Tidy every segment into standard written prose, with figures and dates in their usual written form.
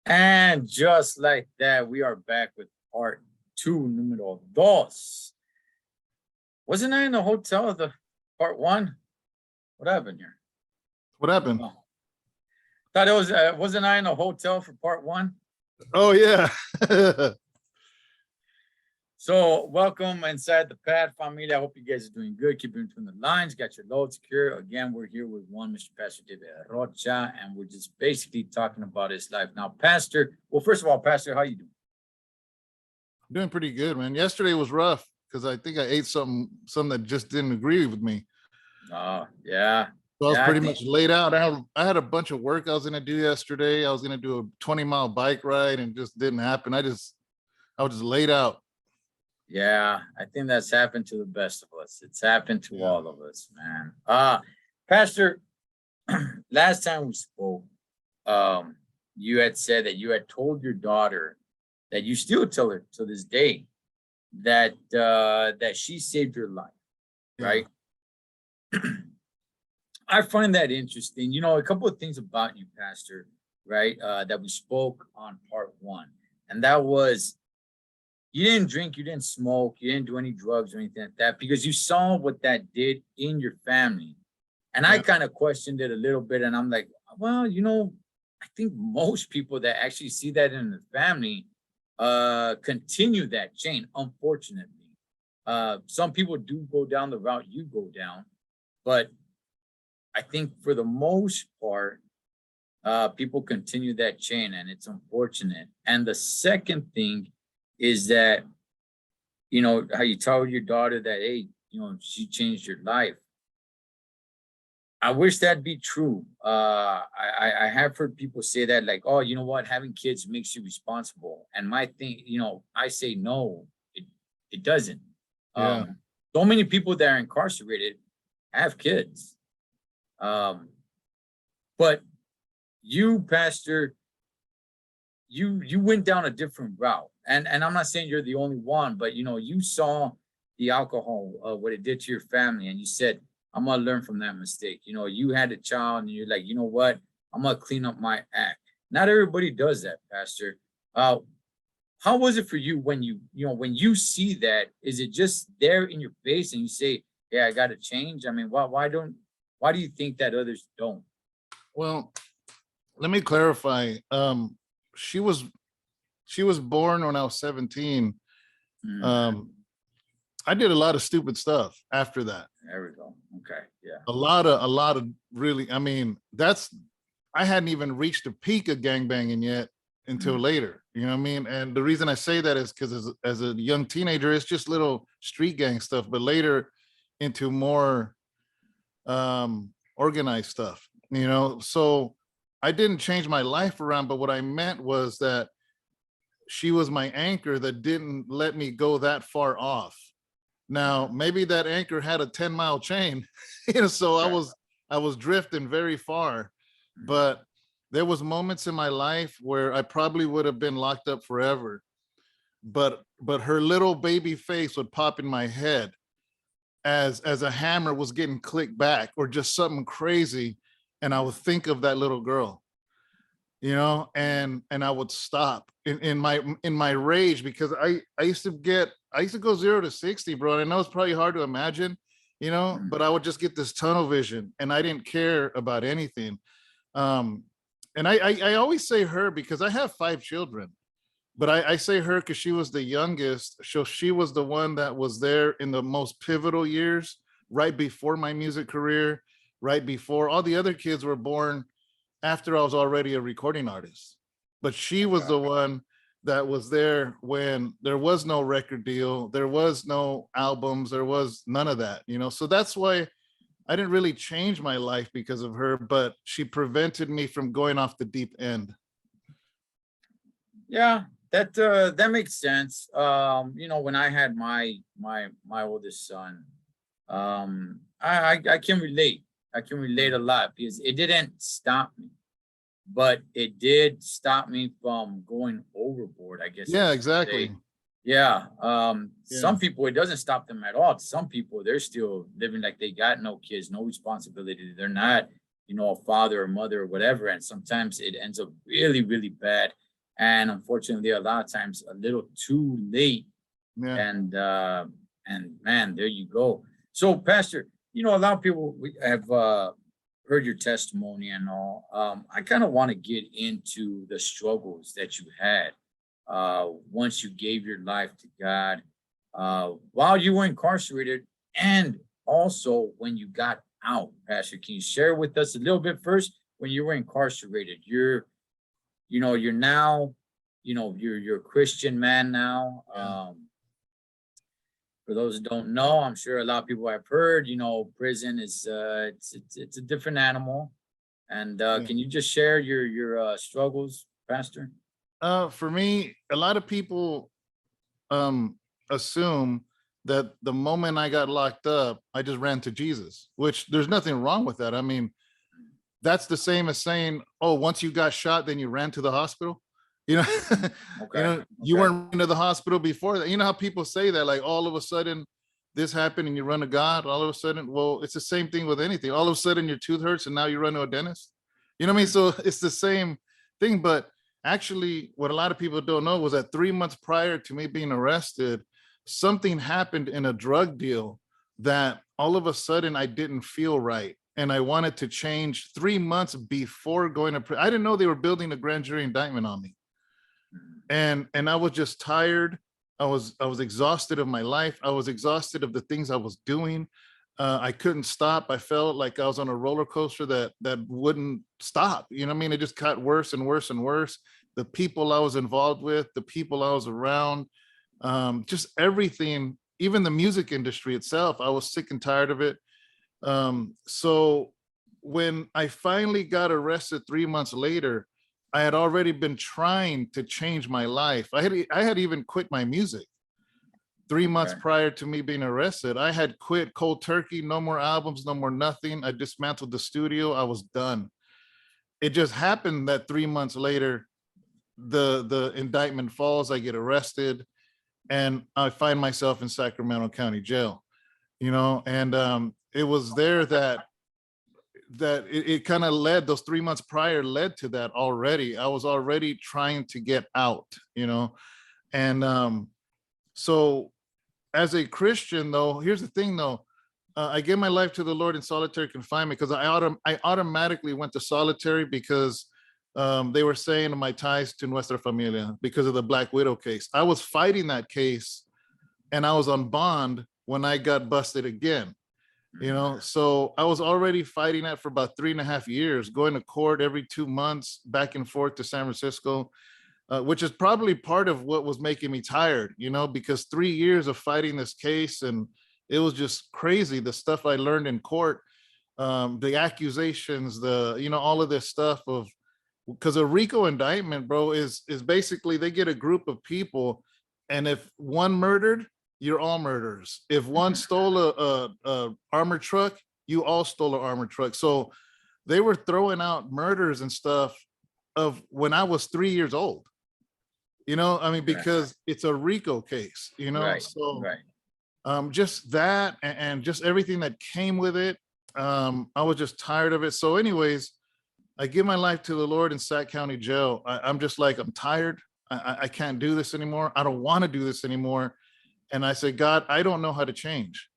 And just like that, we are back with part two, numero dos. Wasn't I in the hotel of the part one? What happened here? What happened? Oh, thought it was, wasn't I in the hotel for part one? Oh, yeah. So welcome inside the Pad family. I hope you guys are doing good. Keep in between the lines. Got your load secure. Again, we're here with one Mr. Pastor David Rocha, and we're just basically talking about his life. Now, Pastor, well, first of all, Pastor, how you doing? I'm doing pretty good, man. Yesterday was rough because I think I ate something that just didn't agree with me. Oh, yeah. So I was Yeah, pretty much laid out. I had a bunch of work I was gonna do yesterday. I was gonna do a 20-mile bike ride and it just didn't happen. I was just laid out. Yeah, I think that's happened to the best of us. It's happened to Yeah. all of us, man. Pastor, last time we spoke, you had said that you had told your daughter that you still tell her to this day that that she saved your life, right? I find that interesting. You know, a couple of things about you, Pastor, right? That we spoke on part one, and that was you didn't drink, you didn't smoke, you didn't do any drugs or anything like that because you saw what that did in your family. And I kind of questioned it a little bit, and I'm like, well, you know, I think most people that actually see that in the family continue that chain, unfortunately. Some people do go down the route you go down, but I think for the most part, people continue that chain, and it's unfortunate. And the second thing is that, you know, how you tell your daughter that, hey, you know, she changed your life. I wish that'd be true. I have heard people say that, like, oh, you know what, having kids makes you responsible. And my thing, you know, I say no, it doesn't. Yeah. So many people that are incarcerated have kids. But you, Pastor, you went down a different route. And I'm not saying you're the only one, but you know, you saw the alcohol, what it did to your family, and you said, I'm gonna learn from that mistake. You know, you had a child and you're like, you know what, I'm gonna clean up my act. Not everybody does that, Pastor. How was it for you when you know, when you see that? Is it just there in your face and you say, yeah, I gotta change? I mean, why do you think that others don't? Well, let me clarify. She was born when I was 17. I did a lot of stupid stuff after that. There we go. Okay. Yeah. A lot of really, I mean, I hadn't even reached the peak of gangbanging yet until later. You know what I mean? And the reason I say that is because as a young teenager, it's just little street gang stuff, but later into more organized stuff, you know? So I didn't change my life around, but what I meant was that she was my anchor that didn't let me go that far off. Now, maybe that anchor had a 10-mile chain, you know, so I was drifting very far, but there was moments in my life where I probably would have been locked up forever. But her little baby face would pop in my head as a hammer was getting clicked back or just something crazy. And I would think of that little girl, you know, and I would stop in my rage because I used to go 0 to 60, bro. And I know it's probably hard to imagine, you know, but I would just get this tunnel vision and I didn't care about anything. And I always say her because I have 5 children, but I say her because she was the youngest. So she was the one that was there in the most pivotal years, right before my music career, right before all the other kids were born after I was already a recording artist. But she was the one that was there when there was no record deal, there was no albums, there was none of that, you know? So that's why I didn't really change my life because of her, but she prevented me from going off the deep end. Yeah, that makes sense. You know, when I had my oldest son, I can relate. I can relate a lot because it didn't stop me, but it did stop me from going overboard, I guess. Yeah, exactly. Yeah. Some people, it doesn't stop them at all. Some people, they're still living like they got no kids, no responsibility. They're not, you know, a father or mother or whatever. And sometimes it ends up really, really bad. and unfortunately, a lot of times a little too late. Yeah. And man, there you go. So, Pastor, a lot of people have heard your testimony and all. I kind of want to get into the struggles that you had once you gave your life to God, while you were incarcerated, and also when you got out. Pastor, can you share with us a little bit first when you were incarcerated? You're now, you're a Christian man now. For those who don't know, I'm sure a lot of people have heard, prison is it's a different animal. And Yeah. can you just share your struggles, Pastor? For me, a lot of people assume that the moment I got locked up, I just ran to Jesus, which there's nothing wrong with that. I mean, that's the same as saying, oh, once you got shot, then you ran to the hospital. You know, Okay. you Okay. weren't running to the hospital before that. You know how people say that, like all of a sudden this happened and you run to God, all of a sudden, well, it's the same thing with anything. All of a sudden your tooth hurts and now you run to a dentist. You know what I mean? So it's the same thing. But actually, what a lot of people don't know was that 3 months prior to me being arrested, something happened in a drug deal that all of a sudden I didn't feel right. And I wanted to change 3 months before going to prison. I didn't know they were building a grand jury indictment on me. And I was just tired. I was exhausted of my life. I was exhausted of the things I was doing. I couldn't stop. I felt like I was on a roller coaster that wouldn't stop. You know what I mean? It just got worse and worse and worse. The people I was involved with, the people I was around, just everything, even the music industry itself, I was sick and tired of it. So when I finally got arrested 3 months later, I had already been trying to change my life. I had even quit my music 3 months Okay. prior to me being arrested. I had quit cold turkey, no more albums, no more nothing. I dismantled the studio. I was done. It just happened that 3 months later, the indictment falls, I get arrested, and I find myself in Sacramento County Jail, and it was there that it kind of led, those 3 months prior led to that already. I was already trying to get out, and so as a Christian, though, here's the thing, though. I gave my life to the Lord in solitary confinement because I automatically went to solitary because they were saying my ties to Nuestra Familia because of the Black Widow case. I was fighting that case and I was on bond when I got busted again. So I was already fighting that for about 3.5 years, going to court every 2 months, back and forth to San Francisco, which is probably part of what was making me tired, because 3 years of fighting this case, and it was just crazy. The stuff I learned in court, the accusations, all of this stuff because a RICO indictment, bro, is basically they get a group of people, and if one murdered, you're all murderers. If one stole a armored truck, you all stole an armored truck. So they were throwing out murders and stuff of when I was 3 years old. Because it's a RICO case, Right. so Right. just that and just everything that came with it. I was just tired of it. So anyways, I give my life to the Lord in Sac County Jail. I'm just like, I'm tired. I can't do this anymore. I don't want to do this anymore. And I said, God, I don't know how to change.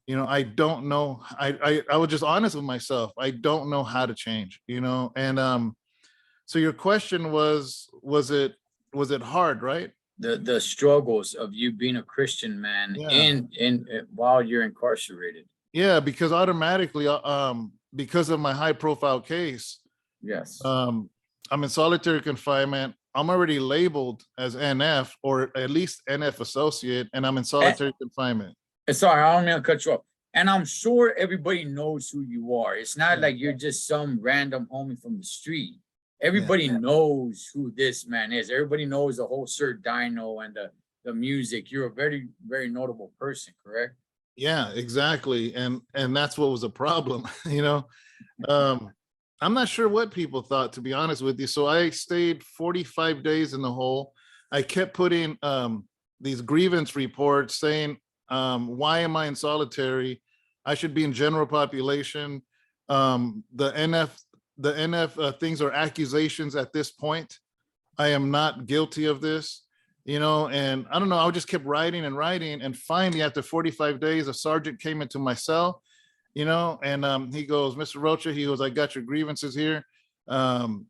I don't know. I was just honest with myself. I don't know how to change, and so your question was it hard, right? The struggles of you being a Christian man Yeah. in while you're incarcerated. Yeah, because automatically, because of my high profile case, Yes. I'm in solitary confinement. I'm already labeled as NF, or at least NF associate, and I'm in solitary confinement. Sorry, I don't mean to cut you off. And I'm sure everybody knows who you are. It's not Yeah. like you're just some random homie from the street. Everybody knows who this man is. Everybody knows the whole Sir Dino and the music. You're a very, very notable person, correct? Yeah, exactly. And that's what was a problem, I'm not sure what people thought, to be honest with you. So I stayed 45 days in the hole. I kept putting these grievance reports saying, why am I in solitary? I should be in general population. The NF things are accusations at this point. I am not guilty of this, you know, and I don't know, I just kept writing and writing. And finally, after 45 days, a sergeant came into my cell, you know, and he goes, Mr. Rocha, he goes, I got your grievances here. Um,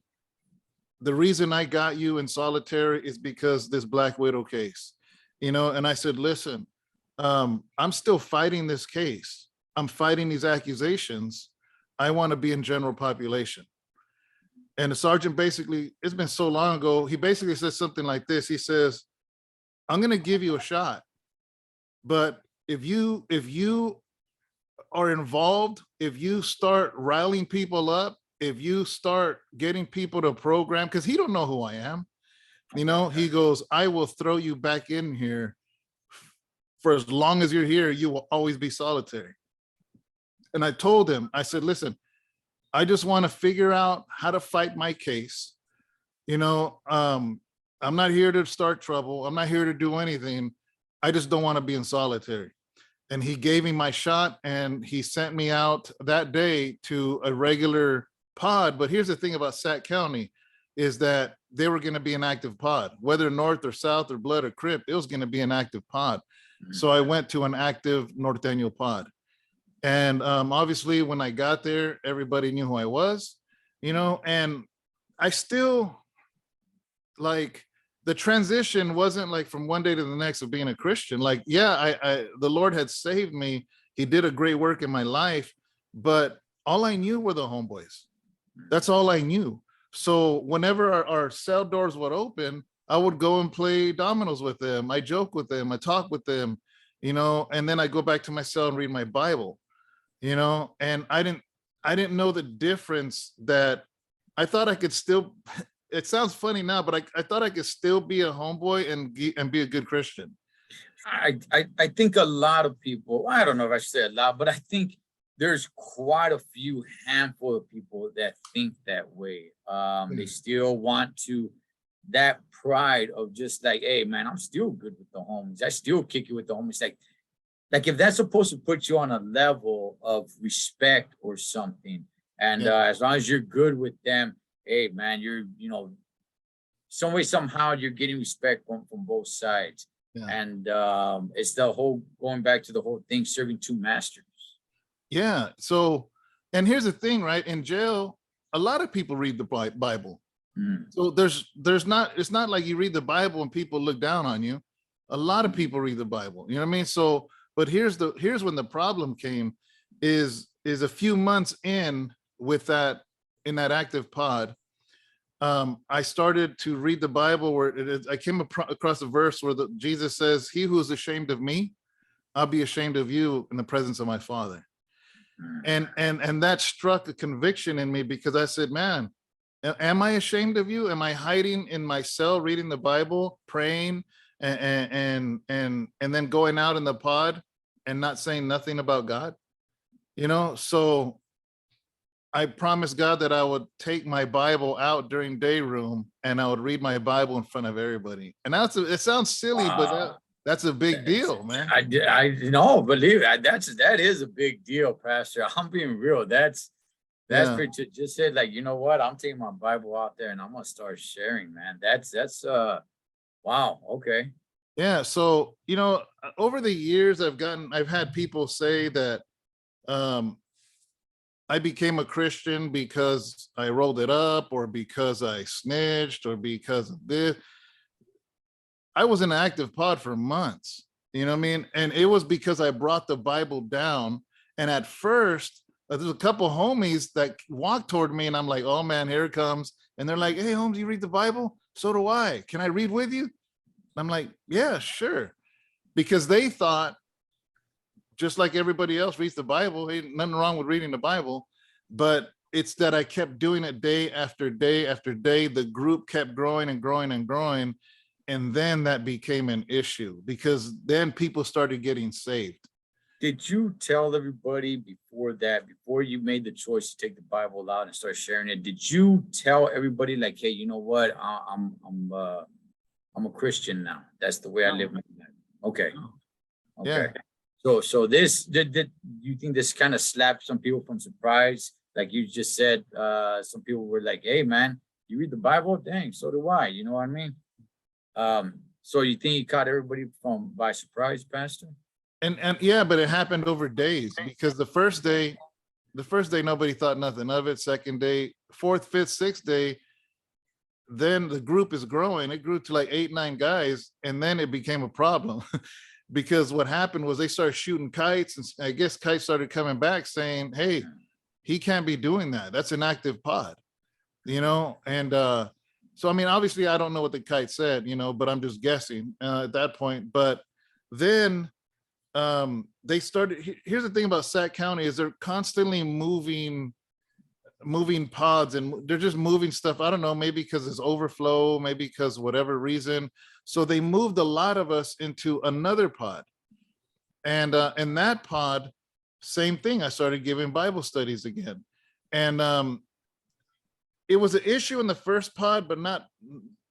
the reason I got you in solitary is because this Black Widow case, you know, and I said, listen, I'm still fighting this case. I'm fighting these accusations. I want to be in general population. And the sergeant basically, it's been so long ago, he basically says something like this. He says, I'm going to give you a shot, but if you are involved, if you start riling people up, if you start getting people to program, because he don't know who I am, you know, he goes, I will throw you back in here. For as long as you're here, you will always be solitary. And I told him, I said, listen, I just want to figure out how to fight my case. You know, I'm not here to start trouble. I'm not here to do anything. I just don't want to be in solitary. And he gave me my shot, and he sent me out that day to a regular pod. But here's the thing about Sac County is that they were going to be an active pod, whether North or South or Blood or Crip, it was going to be an active pod. So I went to an active Norteño pod. And obviously when I got there, everybody knew who I was, you know, and I still, like, the transition wasn't like from one day to the next of being a Christian. Like, yeah, the Lord had saved me. He did a great work in my life, but all I knew were the homeboys. That's all I knew. So whenever our cell doors would open, I would go and play dominoes with them. I joke with them, I talk with them, you know, and then I go back to my cell and read my Bible, you know, and I didn't know the difference. That I thought I could still, it sounds funny now, but I thought I could still be a homeboy and be a good Christian. I think a lot of people, I don't know if I should say a lot, but I think there's quite a few handful of people that think that way. They still want to, that pride of just like, hey man, I'm still good with the homies. I still kick it with the homies. Like if that's supposed to put you on a level of respect or something, and as long as you're good with them, hey man, you're, you know, some way, somehow you're getting respect from both sides. Yeah. And it's the whole, going back to the whole thing, serving two masters. Yeah. So, and here's the thing, right? In jail, a lot of people read the Bible. So there's not, it's not like you read the Bible and people look down on you. A lot of people read the Bible, you know what I mean? So, but here's when the problem came, is a few months in with that, in that active pod, I started to read the Bible where I came across a verse where Jesus says, he who is ashamed of me, I'll be ashamed of you in the presence of my Father. And that struck a conviction in me, because I said, man, am I ashamed of you? Am I hiding in my cell, reading the Bible, praying, and then going out in the pod and not saying nothing about God? You know, so I promised God that I would take my Bible out during day room and I would read my Bible in front of everybody. And it sounds silly, but that's a big deal, man. I know, believe it. That is a big deal, Pastor. I'm being real. That's pretty, just said, like, you know what? I'm taking my Bible out there and I'm gonna start sharing, man. That's wow. Okay. Yeah. So, you know, over the years, I've had people say that I became a Christian because I rolled it up, or because I snitched, or because of this. I was in an active pod for months, you know what I mean? And it was because I brought the Bible down. And at first, there's a couple homies that walked toward me and I'm like, oh man, here it comes. And they're like, hey Holmes, you read the Bible? So do I. Can I read with you? I'm like, yeah, sure. Because they thought, just like everybody else reads the Bible, ain't nothing wrong with reading the Bible, but it's that I kept doing it day after day after day. The group kept growing and growing and growing. And then that became an issue, because then people started getting saved. Did you tell everybody before that, before you made the choice to take the Bible out and start sharing it, did you tell everybody like, hey, you know what? I'm a Christian now. That's the way I live my life. Okay. Okay. Yeah. So this, did you think this kind of slapped some people from surprise? Like you just said, some people were like, hey man, You read the Bible? Dang, so do I. You know what I mean? So you think he caught everybody by surprise, Pastor? And yeah, but it happened over days, because the first day nobody thought nothing of it. Second day, fourth, fifth, sixth day, then the group is growing. It grew to like 8, 9 guys, and then it became a problem. Because what happened was they started shooting kites, and I guess kites started coming back saying, hey, he can't be doing that. That's an active pod, and so I mean, obviously I don't know what the kite said, but I'm just guessing at that point. But then they started. Here's the thing about Sac County is they're constantly moving pods, and they're just moving stuff. I don't know, maybe because it's overflow, maybe because whatever reason. So they moved a lot of us into another pod, and in that pod, same thing. I started giving Bible studies again, and it was an issue in the first pod, but not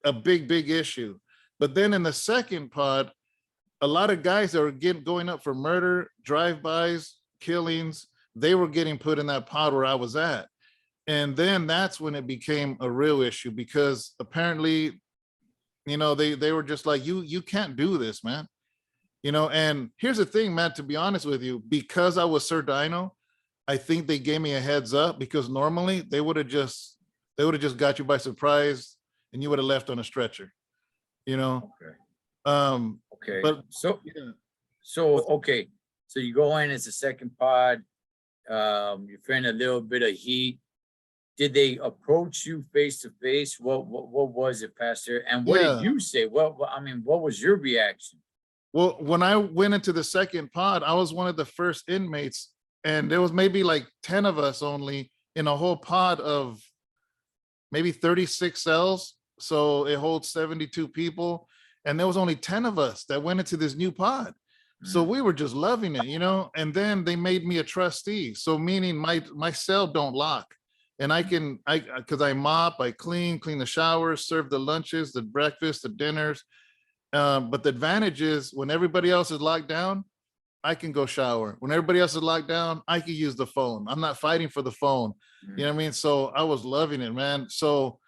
a big issue. But then in the second pod, a lot of guys that were going up for murder, drive-bys, killings, they were getting put in that pod where I was at. And then that's when it became a real issue, because apparently, they were just like, you can't do this, man. And here's the thing, man, to be honest with you, because I was Sir Dino, I think they gave me a heads up, because normally they would have just got you by surprise and you would have left on a stretcher, Okay. Okay. But yeah. Okay. So you go in as a second pod. You're feeling a little bit of heat. Did they approach you face to face? What was it, Pastor? And what did you say? What was your reaction? Well, when I went into the second pod, I was one of the first inmates, and there was maybe like 10 of us only in a whole pod of maybe 36 cells. So it holds 72 people. And there was only 10 of us that went into this new pod. So we were just loving it, and then they made me a trustee. So meaning my cell don't lock. And because I mop, I clean the showers, serve the lunches, the breakfast, the dinners. But the advantage is when everybody else is locked down, I can go shower. When everybody else is locked down, I can use the phone. I'm not fighting for the phone. You know what I mean? So I was loving it, man. So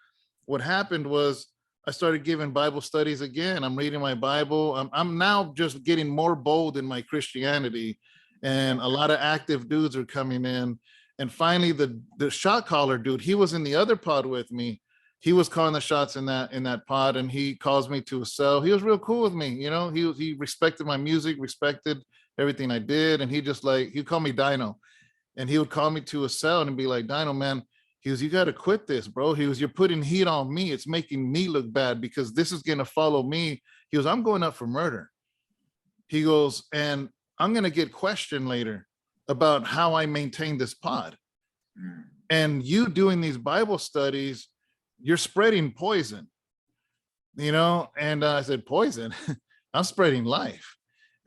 what happened was I started giving Bible studies again. I'm reading my Bible. I'm now just getting more bold in my Christianity, and a lot of active dudes are coming in. And finally, the shot caller dude, he was in the other pod with me. He was calling the shots in that pod, and he calls me to a cell. He was real cool with me, He respected my music, respected everything I did, and he called me Dino, and he would call me to a cell and be like, Dino, man. He was, you got to quit this, bro. He was, you're putting heat on me. It's making me look bad, because this is going to follow me. He goes, I'm going up for murder. He goes, and I'm going to get questioned later about how I maintain this pod. And you doing these Bible studies, you're spreading poison, And I said, poison? I'm spreading life,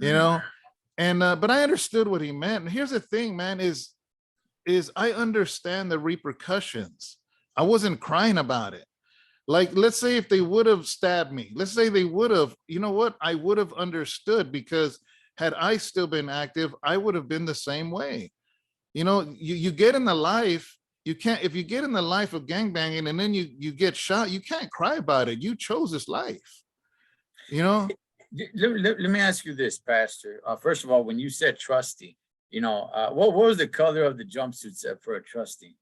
And, but I understood what he meant. And here's the thing, man, is I understand the repercussions. I wasn't crying about it. Like, let's say if they would have stabbed me, let's say they would have, you know what? I would have understood, because had I still been active, I would have been the same way. You get in the life, you can't, if you get in the life of gangbanging and then you get shot, you can't cry about it. You chose this life, Let me ask you this, Pastor. First of all, when you said trustee, what was the color of the jumpsuits for a trustee?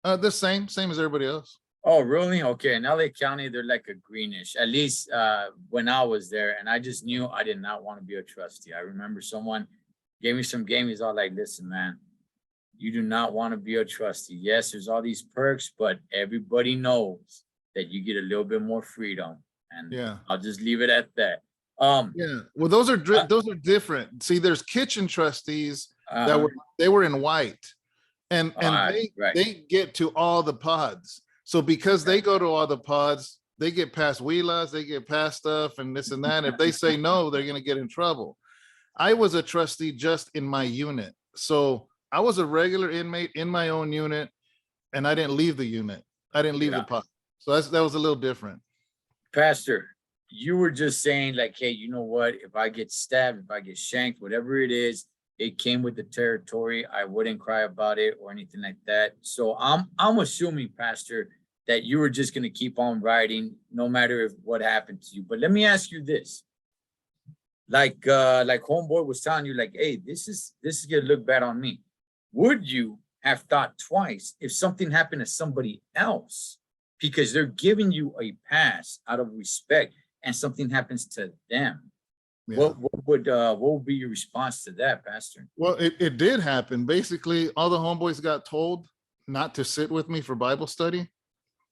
The same as everybody else. Oh, really? Okay. In LA County, they're like a greenish, at least when I was there. And I just knew I did not want to be a trustee. I remember someone gave me some game. He's all like, listen, man, you do not want to be a trustee. Yes, there's all these perks, but everybody knows that you get a little bit more freedom. And yeah, I'll just leave it at that. Yeah, well, those are different. See, there's kitchen trustees that were in white, and they get to all the pods. So because they go to all the pods, they get past wheelers, they get past stuff and this and that. If they say no, they're gonna get in trouble. I was a trustee just in my unit, so I was a regular inmate in my own unit, and I didn't leave the unit. I didn't leave the pod. So that was a little different. Pastor, you were just saying like, hey, you know what? If I get stabbed, if I get shanked, whatever it is, it came with the territory. I wouldn't cry about it or anything like that. So I'm assuming, Pastor, that you were just going to keep on riding no matter if what happened to you. But let me ask you this. Like homeboy was telling you, like, hey, this is gonna look bad on me. Would you have thought twice if something happened to somebody else because they're giving you a pass out of respect and something happens to them? Yeah. What would be your response to that, Pastor? Well, it did happen. Basically, all the homeboys got told not to sit with me for Bible study.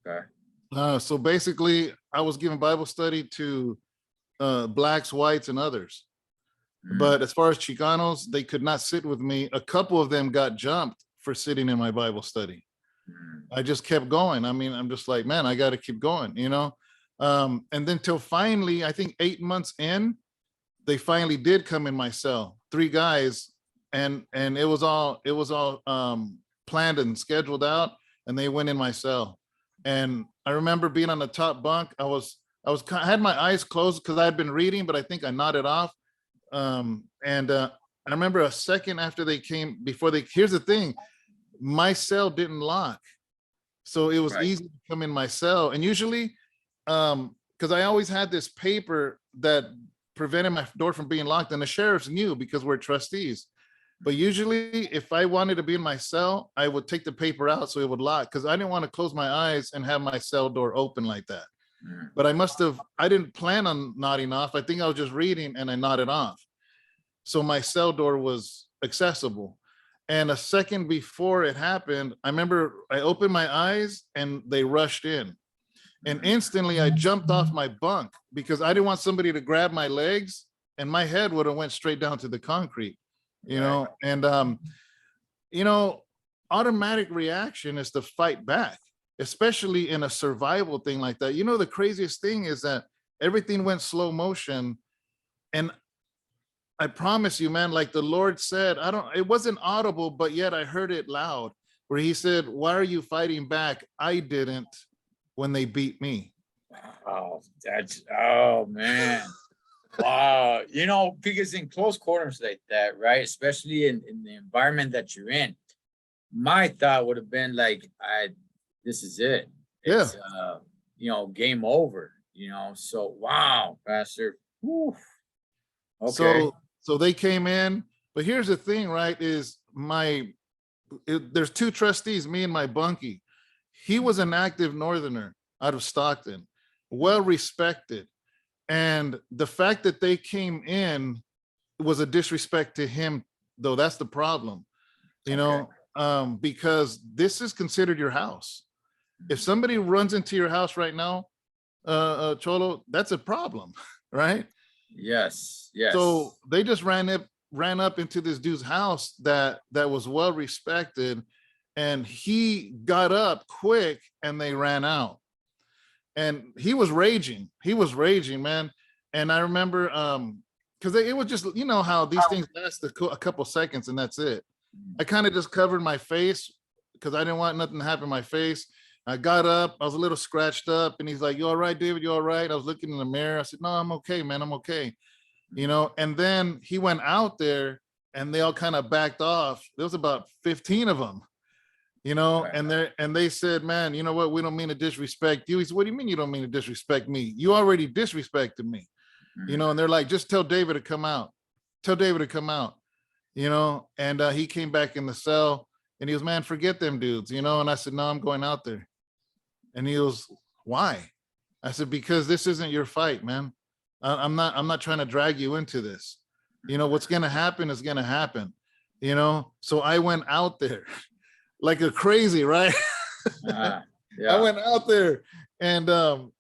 Okay. So basically, I was giving Bible study to blacks, whites, and others. But as far as Chicanos, they could not sit with me. A couple of them got jumped for sitting in my Bible study. I just kept going. I mean, I'm just like, man, I got to keep going, you know? And then till finally, I think 8 months in, they finally did come in my cell, 3 guys, and it was all planned and scheduled out, and they went in my cell. And I remember being on the top bunk. I had my eyes closed because I had been reading, but I think I nodded off. I remember a second after they came, here's the thing, my cell didn't lock. So it was easy to come in my cell. And usually, because I always had this paper that prevented my door from being locked, and the sheriffs knew because we're trustees. But usually if I wanted to be in my cell, I would take the paper out so it would lock, because I didn't want to close my eyes and have my cell door open like that. But I didn't plan on nodding off. I think I was just reading and I nodded off. So my cell door was accessible. And a second before it happened, I remember I opened my eyes and they rushed in. And instantly I jumped off my bunk because I didn't want somebody to grab my legs, and my head would have went straight down to the concrete, you know? And, you know, automatic reaction is to fight back, especially in a survival thing like that. You know, the craziest thing is that everything went slow motion. And I promise you, man, like the Lord said, it wasn't audible, but yet I heard it loud, where he said, why are you fighting back? I didn't when they beat me. Oh, oh man. Wow. You know, because in close quarters like that, right? Especially in the environment that you're in, my thought would have been like, this is it. It's, you know, game over, you know? So, wow, Pastor. Whew. Okay. So they came in, but here's the thing, right? Is there's 2 trustees, me and my bunkie. He was an active Northerner out of Stockton, well respected. And the fact that they came in was a disrespect to him, though. That's the problem, you know, because this is considered your house. If somebody runs into your house right now, Cholo, that's a problem, right? Yes, yes. So they just ran up into this dude's house that was well respected, and he got up quick and they ran out. And he was raging, man. And I remember, because it was just, you know how these things last a couple seconds and that's it. I kind of just covered my face because I didn't want nothing to happen to my face. I got up, I was a little scratched up, and he's like, you all right, David, you all right? I was looking in the mirror. I said, no, I'm okay, man, I'm okay. You know, and then he went out there and they all kind of backed off. There was about 15 of them, you know, and they said, man, you know what? We don't mean to disrespect you. He said, what do you mean you don't mean to disrespect me? You already disrespected me, you know? And they're like, just tell David to come out. Tell David to come out, you know? And he came back in the cell and he was, man, forget them dudes, you know? And I said, no, I'm going out there. And he was, why? I said, because this isn't your fight, man. I'm not trying to drag you into this. You know, what's going to happen is going to happen, you know? So I went out there like a crazy, right? I went out there and I'm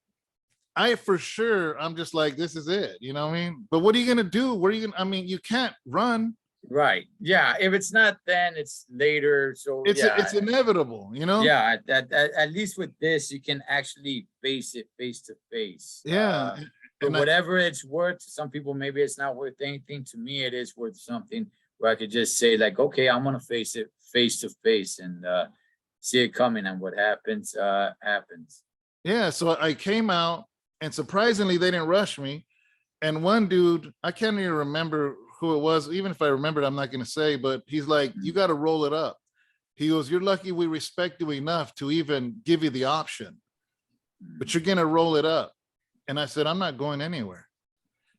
just like, this is it, you know what I mean? But what are you going to do? Where are you going to, I mean, you can't run. Right. Yeah. If it's not then, it's later. So it's inevitable, you know? Yeah. At least with this, you can actually face it face to face. Yeah. But whatever it's worth, some people, maybe it's not worth anything. To me, it is worth something where I could just say like, okay, I'm going to face it face to face and see it coming, and what happens, happens. Yeah. So I came out, and surprisingly, they didn't rush me. And one dude, I can't even remember who it was. Even if I remembered, I'm not going to say, but he's like, you got to roll it up. He goes, you're lucky we respect you enough to even give you the option. but you're going to roll it up. And I said, I'm not going anywhere.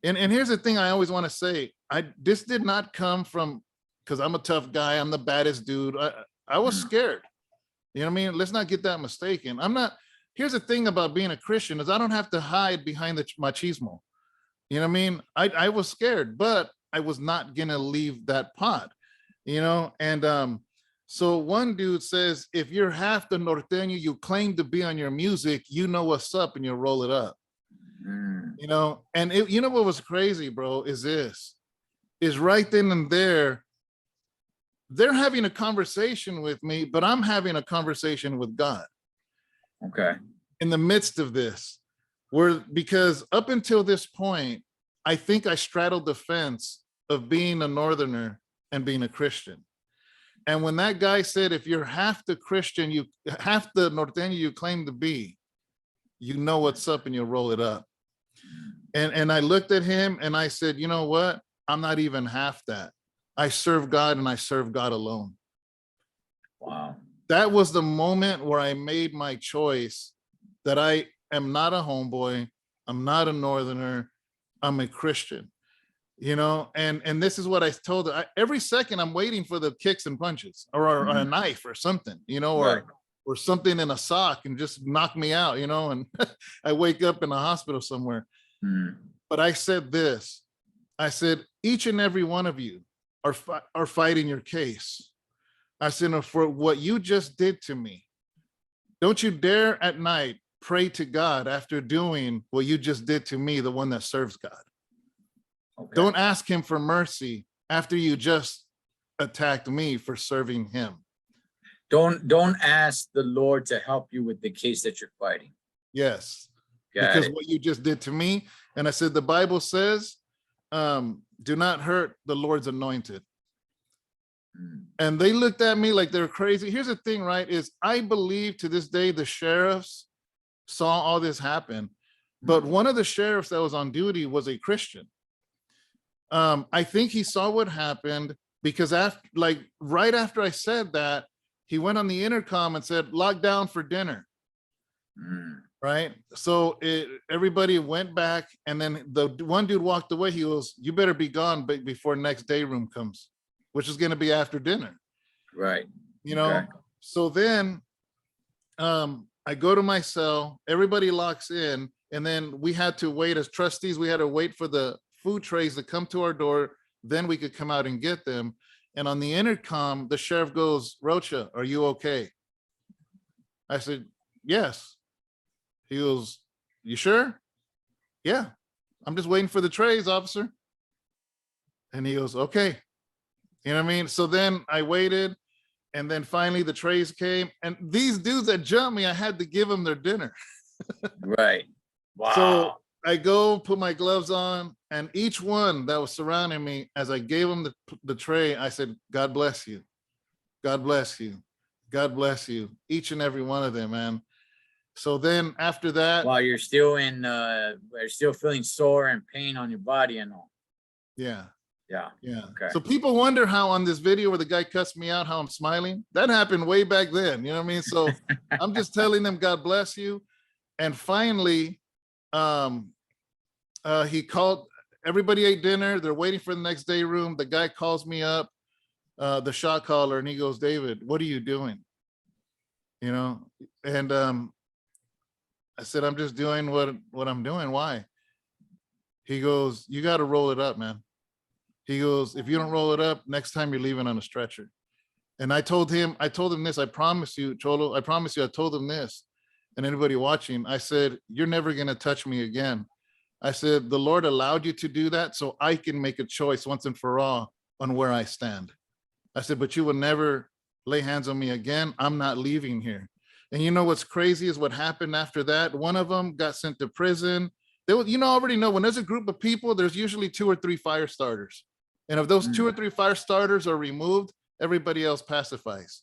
And here's the thing I always want to say. This did not come from, because I'm a tough guy. I'm the baddest dude. I was scared. You know what I mean? Let's not get that mistaken. Here's the thing about being a Christian is I don't have to hide behind the machismo. You know what I mean? I was scared, but I was not going to leave that pot, you know? And so one dude says, if you're half the norteño you claim to be on your music, you know what's up and you'll roll it up. You know, and you know what was crazy, bro, is right then and there, they're having a conversation with me, but I'm having a conversation with God. Okay. In the midst of this, because up until this point, I think I straddled the fence of being a Northerner and being a Christian. And when that guy said, if you're half the Christian, you half the norteño you claim to be, you know what's up and you'll roll it up. And I looked at him and I said, you know what? I'm not even half that. I serve God and I serve God alone. Wow. That was the moment where I made my choice that I am not a homeboy. I'm not a Northerner. I'm a Christian, you know? And this is what I told her. Every second I'm waiting for the kicks and punches or a knife or something, you know, or something in a sock and just knock me out, you know? And I wake up in a hospital somewhere. But I said this, I said, each and every one of you are fighting your case. I said, for what you just did to me, don't you dare at night pray to God after doing what you just did to me, the one that serves God. Okay. Don't ask him for mercy after you just attacked me for serving him. Don't ask the Lord to help you with the case that you're fighting. Yes. Because what you just did to me. And I said, the Bible says, do not hurt the Lord's anointed. And they looked at me like they're crazy. Here's the thing, right? Is I believe to this day, the sheriffs saw all this happen, but one of the sheriffs that was on duty was a Christian. I think he saw what happened because right after I said that, he went on the intercom and said, lock down for dinner. Right. So everybody went back, and then the one dude walked away. He goes, you better be gone before next day room comes, which is going to be after dinner. Right. You know, okay. So then I go to my cell, everybody locks in, and then we had to wait as trustees. We had to wait for the food trays to come to our door. Then we could come out and get them. And on the intercom, the sheriff goes, Rocha, are you okay? I said, yes. He goes, you sure? Yeah, I'm just waiting for the trays, officer. And he goes, okay. You know what I mean? So then I waited, and then finally the trays came, and these dudes that jumped me, I had to give them their dinner. Right. Wow. So I go put my gloves on, and each one that was surrounding me, as I gave them the tray, I said, God bless you. God bless you. God bless you. Each and every one of them, man. So then after that, while you're still you're still feeling sore and pain on your body and all. Yeah. Yeah. Yeah. Okay. So people wonder how on this video where the guy cussed me out, how I'm smiling. That happened way back then. You know what I mean? So I'm just telling them, God bless you. And finally, he called, everybody ate dinner. They're waiting for the next day room. The guy calls me up, the shot caller, and he goes, David, what are you doing? You know, and I said, I'm just doing what I'm doing. Why? He goes, you got to roll it up, man. He goes, if you don't roll it up, next time you're leaving on a stretcher. And I told him this, I promise you, Cholo, I promise you, I told him this, and anybody watching, I said, you're never going to touch me again. I said, the Lord allowed you to do that so I can make a choice once and for all on where I stand. I said, but you will never lay hands on me again. I'm not leaving here. And you know what's crazy is what happened after that. One of them got sent to prison. You already know when there's a group of people, there's usually 2 or 3 fire starters. And if those 2 or 3 fire starters are removed, everybody else pacifies.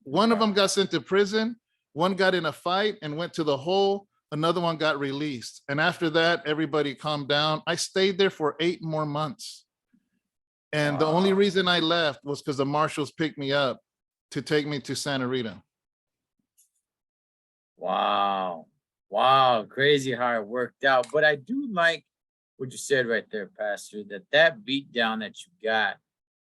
One of them got sent to prison. One got in a fight and went to the hole. Another one got released. And after that, everybody calmed down. I stayed there for 8 more months. And the only reason I left was because the marshals picked me up to take me to Santa Rita. Wow. Wow, crazy how it worked out. But I do like what you said right there, Pastor, that beat down that you got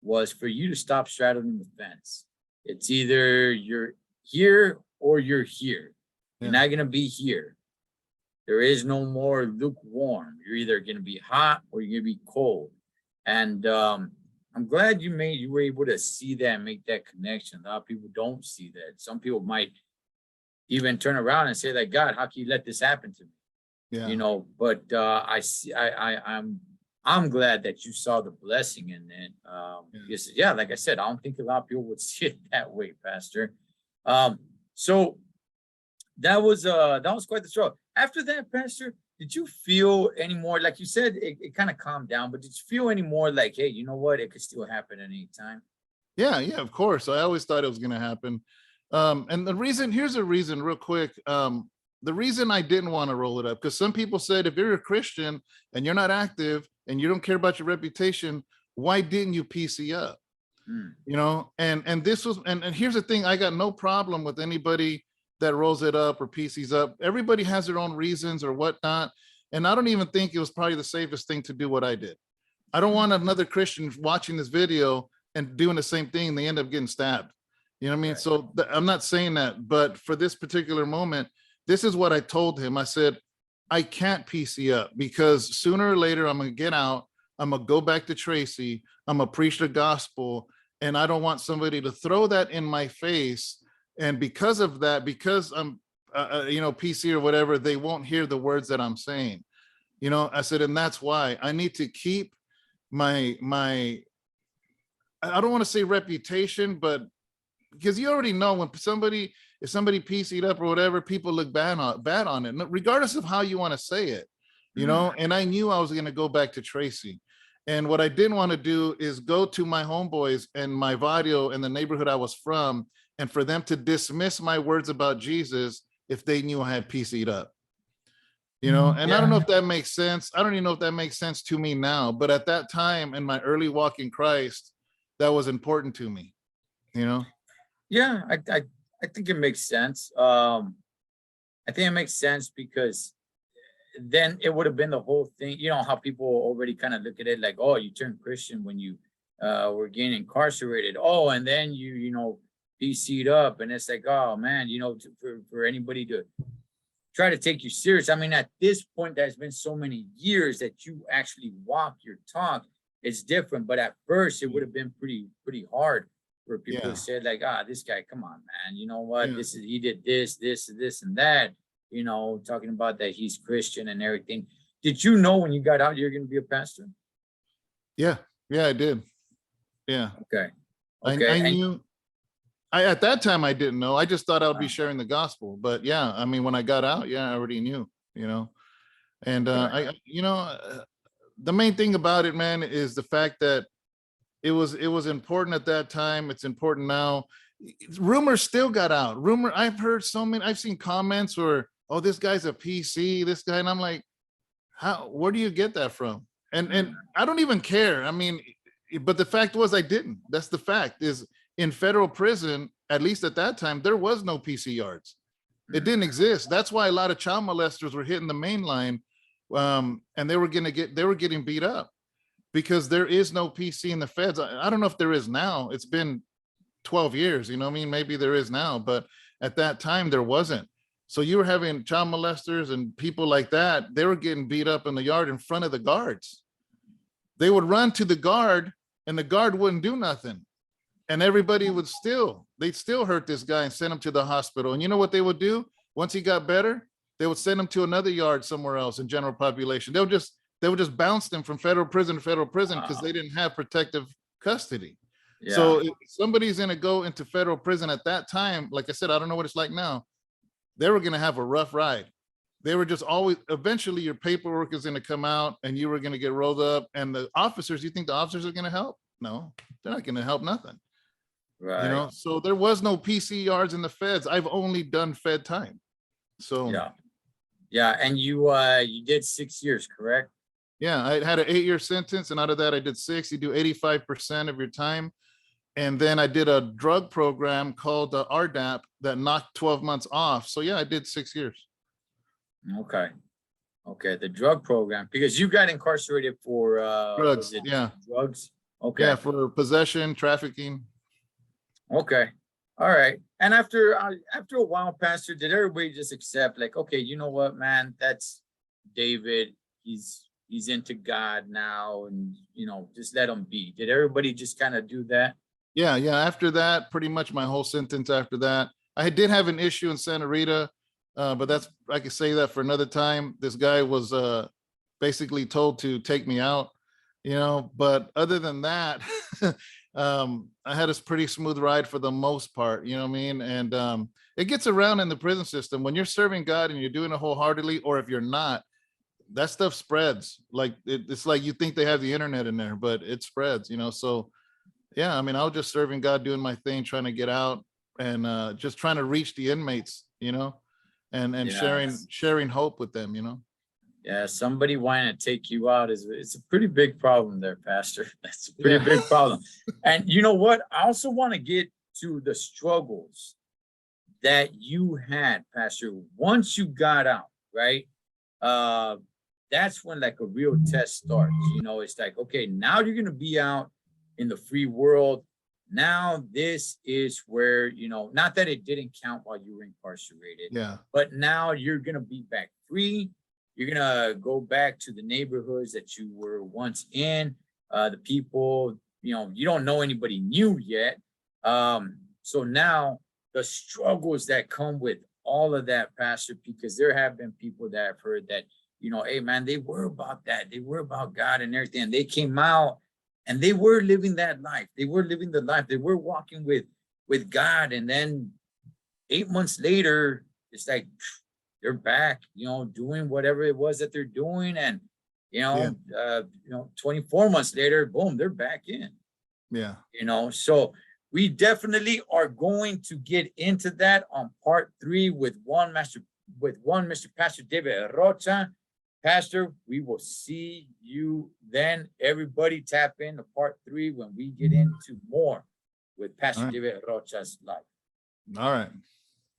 was for you to stop straddling the fence. It's either you're here or you're here. You're Yeah. not gonna be here. There is no more lukewarm. You're either gonna be hot or you're gonna be cold. And I'm glad you were able to see that and make that connection. A lot of people don't see that. Some people might even turn around and say, like, God, how can you let this happen to me? Yeah. But I see, I'm glad that you saw the blessing in it. Yeah. Because yeah, like I said, I don't think a lot of people would see it that way, Pastor. So that was quite the struggle. After that, Pastor, did you feel any more, like you said, it kind of calmed down, but did you feel any more like, hey, you know what, it could still happen at any time? Yeah, yeah, of course. I always thought it was going to happen. And the reason, here's a reason real quick. The reason I didn't want to roll it up, because some people said, if you're a Christian and you're not active and you don't care about your reputation, why didn't you PC up? Mm, You know, and this was, and here's the thing, I got no problem with anybody that rolls it up or PCs up. Everybody has their own reasons or whatnot. And I don't even think it was probably the safest thing to do what I did. I don't mm, want another Christian watching this video and doing the same thing. They end up getting stabbed. You know what I mean? right. So I'm not saying that, but for this particular moment, this is what I told him. I said, I can't PC up because sooner or later I'm going to get out. I'm going to go back to Tracy. I'm going to preach the gospel. And I don't want somebody to throw that in my face. And because of that, because I'm, PC or whatever, they won't hear the words that I'm saying. You know, I said, and that's why I need to keep my I don't want to say reputation, but because you already know when somebody, if somebody PC'd up or whatever, people look bad on it, regardless of how you want to say it, you Mm, know. And I knew I was going to go back to Tracy. And what I didn't want to do is go to my homeboys and my barrio and the neighborhood I was from, and for them to dismiss my words about Jesus if they knew I had PC'd up. You know, and I don't yeah. know if that makes sense. I don't even know if that makes sense to me now, but at that time in my early walk in Christ, that was important to me, you know? Yeah, I think it makes sense. I think it makes sense because then it would have been the whole thing. You know how people already kind of look at it like, oh, you turned Christian when you were getting incarcerated. Oh, and then you PC'd up, and it's like, oh man, for anybody to try to take you serious. I mean, at this point, there's been so many years that you actually walk your talk. It's different, but at first, it would have been pretty hard for people to Yeah, say like, ah, this guy, come on, man. You know what? yeah, He did this, and that. Talking about that he's Christian and everything. Did you know when you got out you're going to be a pastor? yeah, yeah, I did. Yeah. Okay, I okay, and knew at that time I didn't know. I just thought I would be uh, sharing the gospel. But yeah, I mean, when I got out, yeah, I already knew, you know. And right. the main thing about it, man, is the fact that it was important at that time. It's important now. Rumors still got out. I've heard so many, I've seen comments where, oh, this guy's a PC, this guy, and I'm like, where do you get that from? And Mm, I don't even care. I mean, but the fact was I didn't. That's the fact. Is in federal prison, at least at that time, there was no PC yards. It mm, didn't exist. That's why a lot of child molesters were hitting the main line, and they were getting beat up because there is no PC in the feds. I don't know if there is now. It's been 12 years, you know what I mean? Maybe there is now, but at that time there wasn't. So you were having child molesters and people like that, they were getting beat up in the yard in front of the guards. They would run to the guard and the guard wouldn't do nothing. And everybody they'd still hurt this guy and send him to the hospital. And you know what they would do? Once he got better, they would send him to another yard somewhere else in general population. They would just bounce them from federal prison to federal prison because wow. they didn't have protective custody. So Yeah. if somebody's going to go into federal prison at that time, like I said, I don't know what it's like now. They were going to have a rough ride. They were just always, eventually your paperwork is going to come out and you were going to get rolled up. And the officers, you think the officers are going to help? No, they're not going to help nothing. You Right. know, so there was no PCRs in the feds. I've only done fed time. So Yeah. Yeah. And you did 6 years, correct? yeah, I had an 8-year sentence. And out of that, I did 6. You do 85% of your time. And then I did a drug program called RDAP that knocked 12 months off. So yeah, I did 6 years. Okay. Okay. The drug program, because you got incarcerated for was Drugs, it yeah. drugs? Okay. Yeah, for possession, trafficking. Okay. All right. And after a while, Pastor, did everybody just accept, like, okay, you know what, man, that's David. He's into God now, and just let him be. Did everybody just kind of do that? Yeah, yeah. After that, pretty much my whole sentence after that. I did have an issue in Santa Rita, but that's I could say that for another time. This guy was basically told to take me out, but other than that, I had a pretty smooth ride for the most part, you know what I mean? And it gets around in the prison system when you're serving God and you're doing it wholeheartedly, or if you're not, that stuff spreads. Like it's like you think they have the internet in there, but it spreads, so yeah, I mean, I was just serving God, doing my thing, trying to get out, and just trying to reach the inmates, and Yes. sharing hope with them, Yeah, somebody wanting to take you out is it's a pretty big problem there, Pastor. That's a pretty Yeah. big problem. And you know what? I also want to get to the struggles that you had, Pastor, once you got out, right? Uh, that's when like a real test starts. It's like, okay, now you're gonna be out in the free world. Now this is where, not that it didn't count while you were incarcerated, Yeah. but now you're gonna be back free. You're gonna go back to the neighborhoods that you were once in. The people, you don't know anybody new yet. So now the struggles that come with all of that, Pastor, because there have been people that have heard that, hey man, they were about that. They were about God and everything. And they came out and they were living that life. They were living the life. They were walking with God. And then 8 months later, it's like they're back, doing whatever it was that they're doing. And, Yeah. 24 months later, boom, they're back in. Yeah. So we definitely are going to get into that on part 3 with Mr. Pastor David Rocha. Pastor, we will see you then. Everybody tap in to part 3 when we get into more with All Pastor right. David Rocha's life. All right.